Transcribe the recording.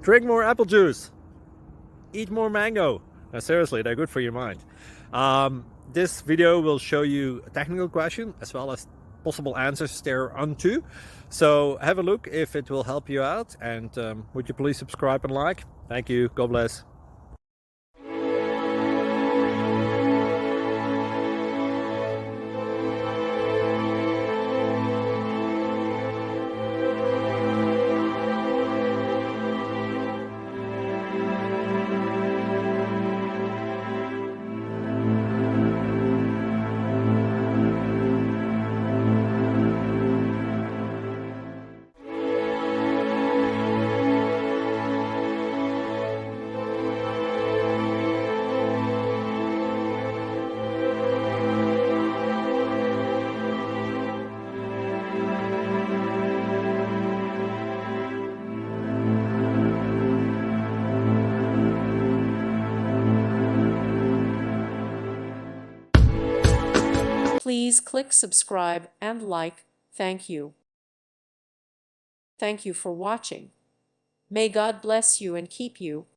Drink more apple juice. Eat more mango. No, seriously, they're good for your mind. This video will show you a technical question as well as possible answers thereunto. So have a look if it will help you out, and would you please subscribe and like? Thank you. God bless. Please click subscribe and like. Thank you. Thank you for watching. May God bless you and keep you.